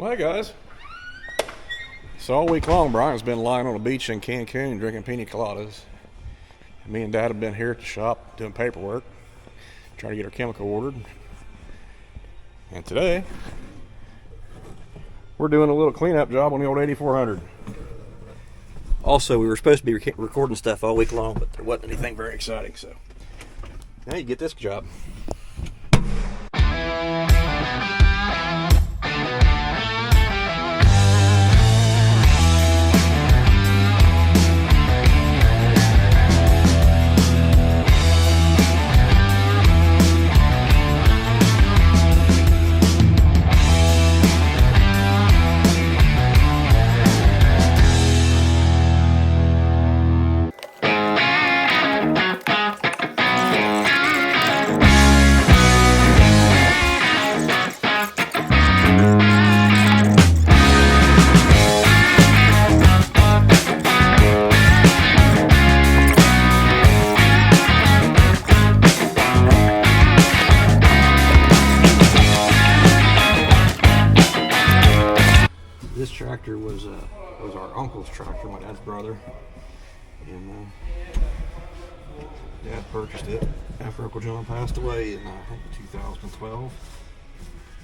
Well, hey guys, so all week long Brian's been lying on a beach in Cancun drinking pina coladas. Me and Dad have been here at the shop doing paperwork, trying to get our chemical ordered. And today, we're doing a little cleanup job on the old 8400. Also, we were supposed to be recording stuff all week long, but there wasn't anything very exciting, so now you get this job. This tractor was our uncle's tractor, my dad's brother, and Dad purchased it after Uncle John passed away in I think 2012.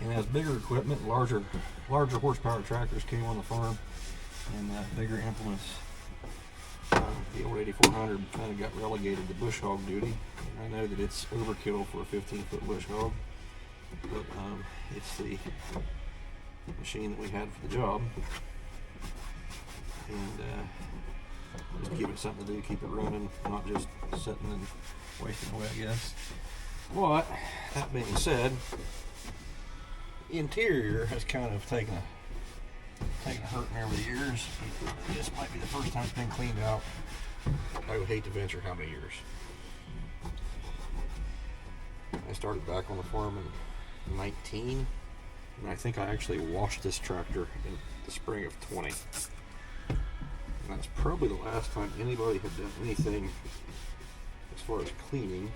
And it has bigger equipment, larger horsepower tractors came on the farm, and bigger implements. The old 8400 kind of got relegated to bush hog duty. I know that it's overkill for a 15-foot bush hog, but it's the machine that we had for the job, and just give it something to do, keep it running, not just sitting and wasting away, I guess. But that being said, the interior has kind of taken a hurting over the years. This might be the first time it's been cleaned out. I would hate to venture how many years. I started back on the farm in 19. And I think I actually washed this tractor in the spring of 20. And that's probably the last time anybody had done anything as far as cleaning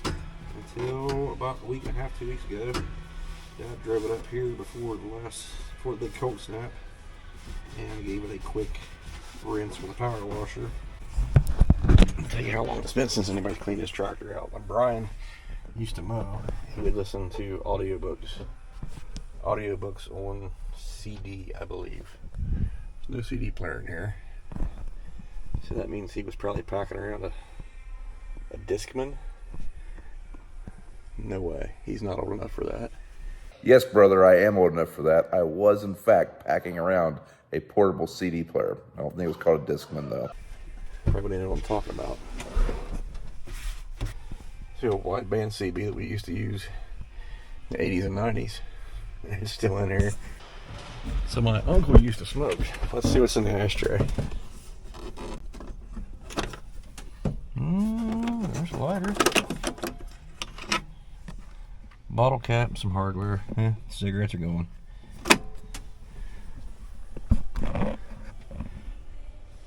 until about a week and a half, 2 weeks ago. Dad drove it up here before the big cold snap and gave it a quick rinse with a power washer. I'll tell you how long it's been since anybody's cleaned this tractor out. When Brian used to mow, he would listen to audiobooks on CD, I believe. There's no CD player in here, so that means he was probably packing around a Discman. No way, he's not old enough for that. Yes, brother, I am old enough for that. I was, in fact, packing around a portable CD player. I don't think it was called a Discman, though. Probably didn't know what I'm talking about. It's the old wideband CB that we used to use in the 80s and 90s. It's still in here. So my uncle used to smoke. Let's see what's in the ashtray. There's a lighter. Bottle cap, some hardware. Cigarettes are going.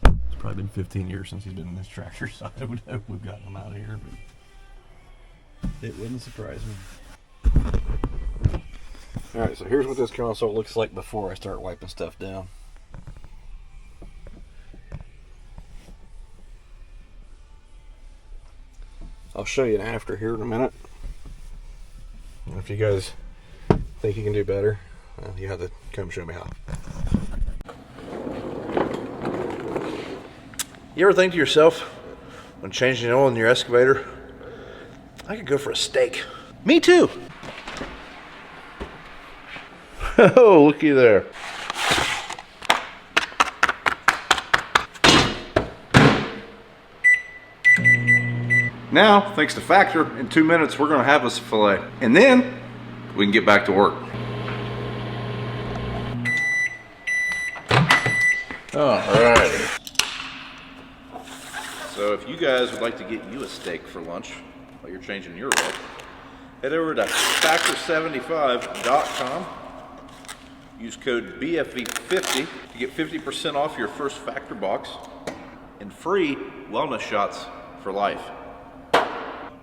It's probably been 15 years since he's been in this tractor, so I would hope we've gotten him out of here, but it wouldn't surprise me. Alright, so here's what this console looks like before I start wiping stuff down. I'll show you an after here in a minute. And if you guys think you can do better, you have to come show me how. You ever think to yourself, when changing oil in your excavator, I could go for a steak? Me too! Oh, looky there. Now, thanks to Factor, in 2 minutes we're gonna have us a filet. And then, we can get back to work. Alright. So if you guys would like to get you a steak for lunch while you're changing your oil, head over to factor75.com. Use code BFV50 to get 50% off your first Factor box and free wellness shots for life.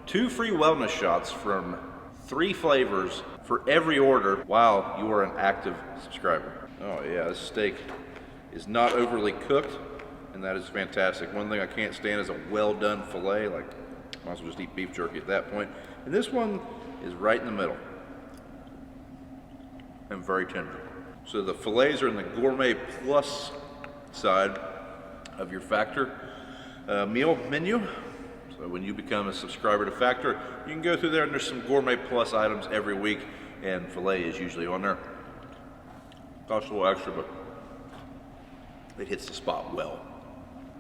2 free wellness shots from 3 flavors for every order while you are an active subscriber. Oh yeah, this steak is not overly cooked, and that is fantastic. One thing I can't stand is a well-done filet. Like, might as well just eat beef jerky at that point. And this one is right in the middle and very tender. So the fillets are in the Gourmet Plus side of your Factor meal menu. So when you become a subscriber to Factor, you can go through there and there's some Gourmet Plus items every week, and filet is usually on there. Costs a little extra, but it hits the spot well.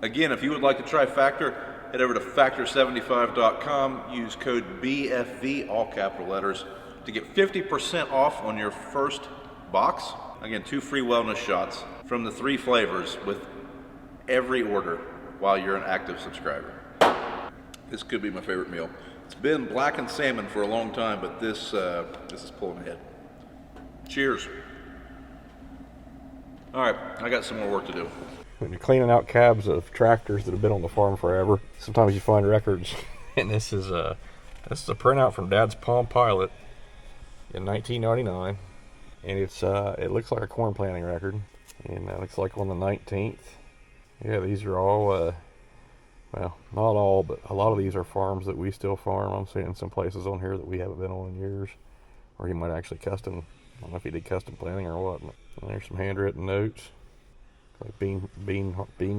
Again, if you would like to try Factor, head over to factor75.com, use code BFV, all capital letters, to get 50% off on your first box. Again, 2 free wellness shots from the 3 flavors with every order while you're an active subscriber. This could be my favorite meal. It's been blackened salmon for a long time, but this is pulling ahead. Cheers. All right, I got some more work to do. When you're cleaning out cabs of tractors that have been on the farm forever, sometimes you find records. And this is a printout from Dad's Palm Pilot in 1999. And it looks like a corn planting record. And it looks like on the 19th. Yeah, these are all, well, not all, but a lot of these are farms that we still farm. I'm seeing some places on here that we haven't been on in years. Or he might actually custom, I don't know if he did custom planting or what. But there's some handwritten notes. Like bean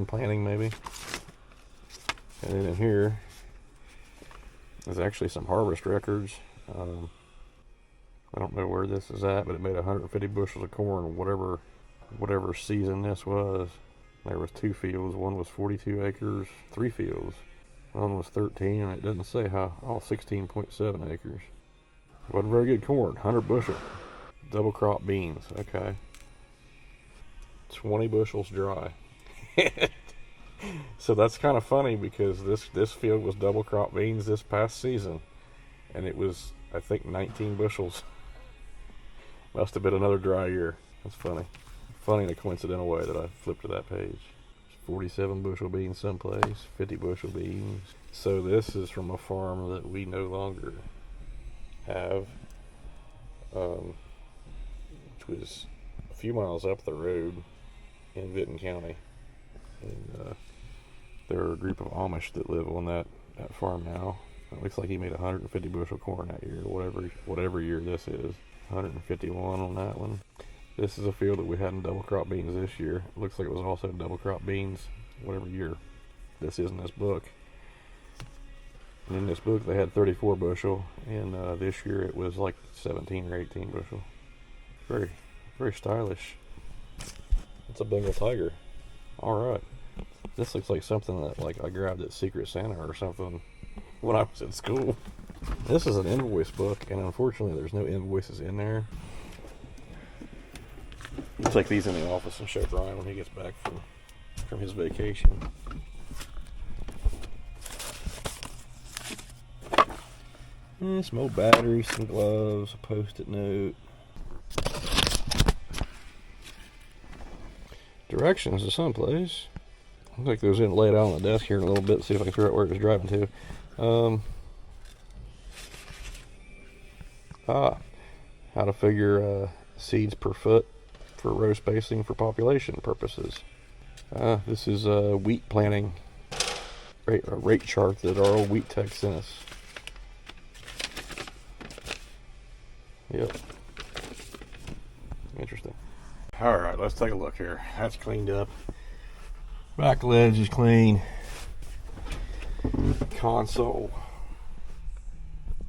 planting maybe. And then in here, there's actually some harvest records. I don't know where this is at, but it made 150 bushels of corn, whatever season this was. There was 2 fields. One was 42 acres, 3 fields. One was 13, and it doesn't say how. All 16.7 acres. Wasn't very good corn. 100 bushel. Double crop beans. Okay. 20 bushels dry. So that's kind of funny because this field was double crop beans this past season, and it was, I think, 19 bushels. Must have been another dry year. That's funny. Funny in a coincidental way that I flipped to that page. 47 bushel beans someplace, 50 bushel beans. So this is from a farm that we no longer have, which was a few miles up the road in Vinton County. And there are a group of Amish that live on that farm now. It looks like he made 150 bushel corn that year, whatever year this is. 151 on that one. This is a field that we had in double crop beans this year. It looks like it was also double crop beans whatever year this is in this book. And in this book they had 34 bushel, and this year it was like 17 or 18 bushel. Very, very stylish. It's a Bengal tiger. Alright. This looks like something that like I grabbed at Secret Santa or something when I was in school. This is an invoice book, and unfortunately there's no invoices in there. I'll take these in the office and show Brian when he gets back from his vacation. And some old batteries, some gloves, a post-it note. Directions to someplace. Looks like those in laid out on the desk here in a little bit. See if I can figure out where it was driving to. How to figure seeds per foot for row spacing for population purposes. This is a wheat planting rate chart that our old wheat tech sent us. Yep. Interesting. Alright, let's take a look here. That's cleaned up. Back ledge is clean. Console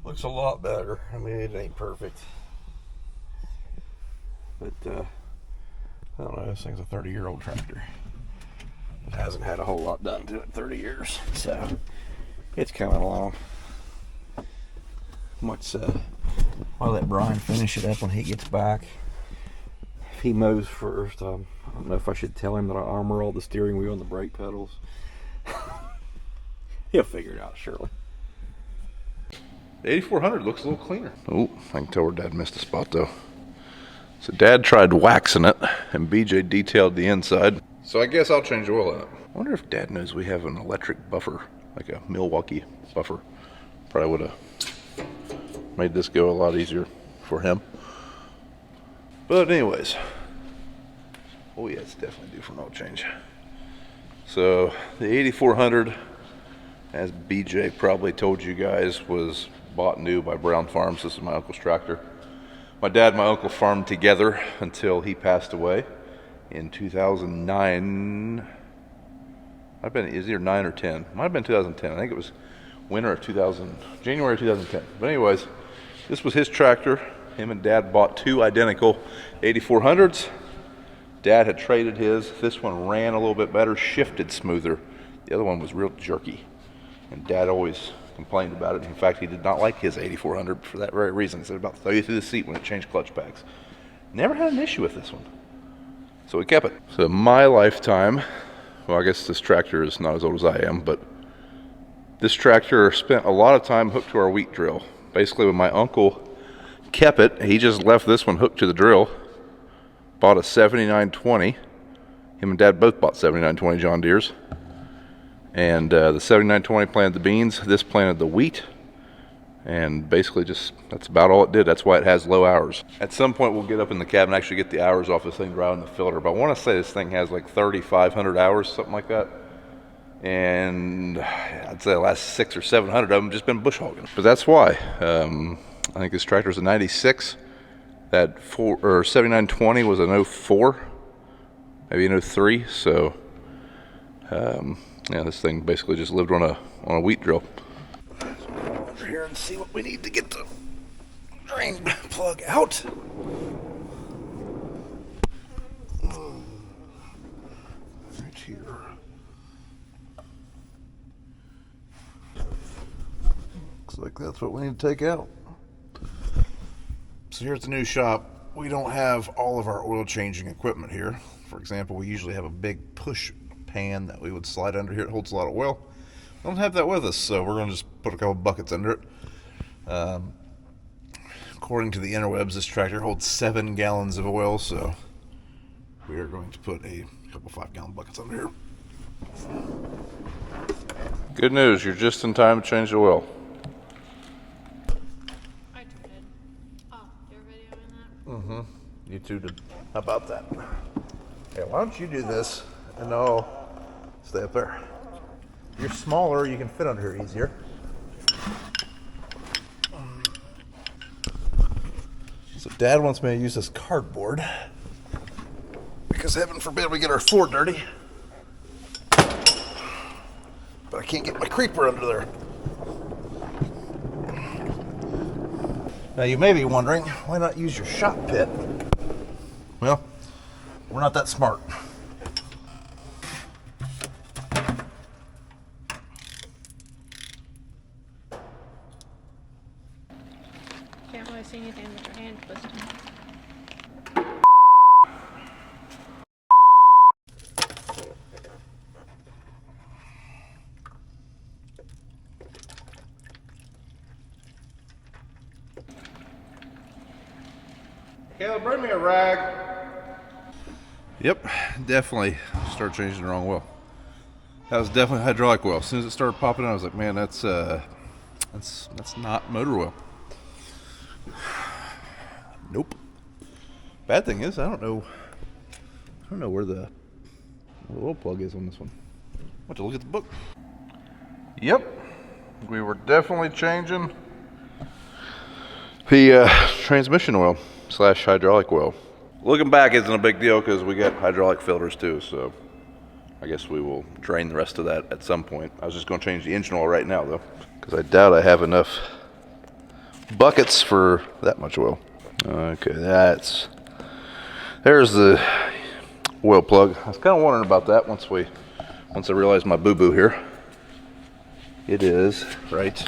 looks a lot better. I mean, it ain't perfect. But, I don't know, this thing's a 30-year-old tractor. It hasn't had a whole lot done to it in 30 years. So, it's coming along. I'll let Brian finish it up when he gets back. If he mows first, I don't know if I should tell him that I armor all the steering wheel and the brake pedals. He'll figure it out, surely. The 8400 looks a little cleaner. Oh, I can tell where Dad missed a spot though. So Dad tried waxing it, and BJ detailed the inside. So I guess I'll change the oil out. I wonder if Dad knows we have an electric buffer, like a Milwaukee buffer. Probably would have made this go a lot easier. for him. But anyways, oh yeah, it's definitely due for an oil change. So the 8400, as BJ probably told you guys, was bought new by Brown Farms. This is my uncle's tractor. My dad and my uncle farmed together until he passed away in 2009. Might have been, is either 9 or 10. Might have been 2010. I think it was winter of January 2010. But anyways, this was his tractor. Him and Dad bought two identical 8400s. Dad had traded his. This one ran a little bit better, shifted smoother. The other one was real jerky. And Dad always complained about it. In fact, he did not like his 8400 for that very reason. He said about throw you through the seat when it changed clutch packs. Never had an issue with this one. So we kept it. So my lifetime, well, I guess this tractor is not as old as I am, but this tractor spent a lot of time hooked to our wheat drill. Basically, when my uncle kept it, he just left this one hooked to the drill. Bought a 7920. Him and Dad both bought 7920 John Deeres. And the 7920 planted the beans. This planted the wheat. And basically just, that's about all it did. That's why it has low hours. At some point we'll get up in the cab and actually get the hours off this thing driving the filter. But I want to say this thing has like 3,500 hours, something like that. And I'd say the last 600 or 700 of them just been bush hogging. But that's why. I think this tractor's a 96. That 7920 was an 04, maybe an 03. So yeah, this thing basically just lived on a wheat drill. So we'll go over here and see what we need to get the drain plug out. Right here. Looks like that's what we need to take out. So here's the new shop. We don't have all of our oil changing equipment here. For example, we usually have a big push pan that we would slide under here. It holds a lot of oil. We don't have that with us, so we're going to just put a couple buckets under it. According to the interwebs, this tractor holds 7 gallons of oil, so we are going to put a couple 5-gallon buckets under here. Good news, you're just in time to change the oil. You two did. How about that? Hey, why don't you do this and I'll stay up there. You're smaller, you can fit under here easier. So Dad wants me to use this cardboard because heaven forbid we get our floor dirty. But I can't get my creeper under there. Now you may be wondering, why not use your shop pit? Well, we're not that smart. Can't really see anything with your hand twisting. Caleb, bring me a rag. Yep, definitely started changing the wrong oil. That was definitely hydraulic oil. As soon as it started popping out, I was like, man, that's not motor oil. Nope. Bad thing is, I don't know where the oil plug is on this one. I'll have to look at the book. Yep, we were definitely changing the transmission oil / hydraulic oil. Looking back isn't a big deal because we got hydraulic filters too, so I guess we will drain the rest of that at some point. I was just going to change the engine oil right now though, because I doubt I have enough buckets for that much oil. Okay, there's the oil plug. I was kind of wondering about that once I realized my boo-boo here. It is right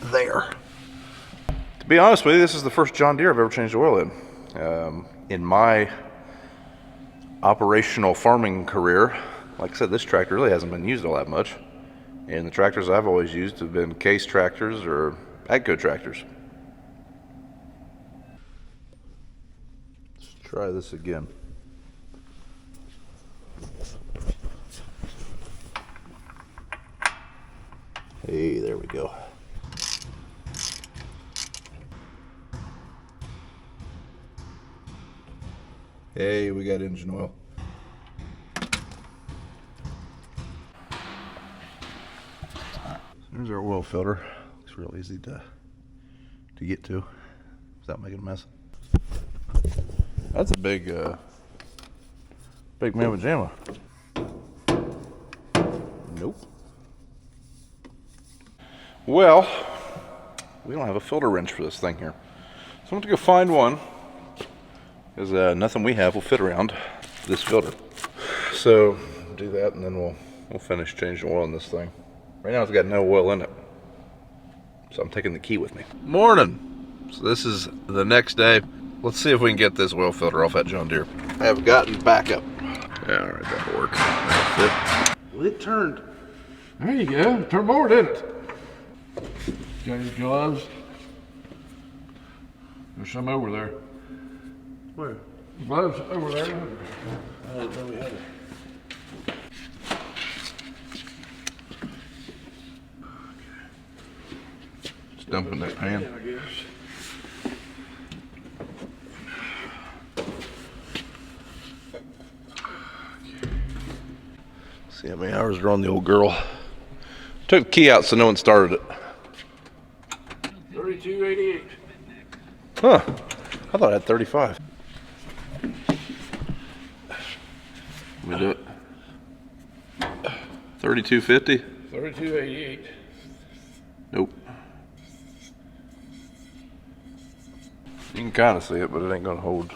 there. To be honest with you, this is the first John Deere I've ever changed oil in. In my operational farming career, like I said, this tractor really hasn't been used all that much. And the tractors I've always used have been case tractors or AGCO tractors. Let's try this again. Hey, there we go. Hey, we got engine oil. There's our oil filter. Looks real easy to get to without making a mess. That's a big mamma jamma. Nope. Well, we don't have a filter wrench for this thing here. So I'm going to go find one, because nothing we have will fit around this filter. So do that, and then we'll finish changing oil in this thing. Right now it's got no oil in it, so I'm taking the key with me. Morning. So this is the next day. Let's see if we can get this oil filter off that John Deere. I have gotten backup. Yeah, all right, that'll work. That'll fit. Well, it turned. There you go. Turned more, didn't it? Got your gloves? There's some over there. Where? Gloves over there. I didn't know we had it. Just dumping that pan. I guess. See how many hours are on the old girl. Took the key out so no one started it. 3288. Huh. I thought I had 35. Let me do it. 3250? 3288. Nope. You can kind of see it, but it ain't gonna hold.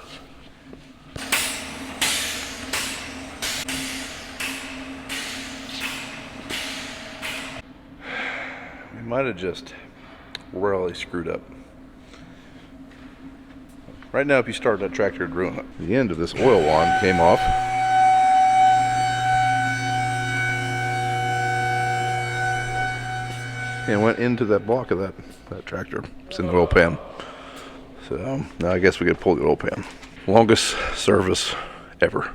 We might have just royally screwed up. Right now, if you start that tractor, it'd ruin it. The end of this oil wand came off. And went into that block of that tractor. It's in the oil pan. So now I guess we could pull the oil pan. Longest service ever.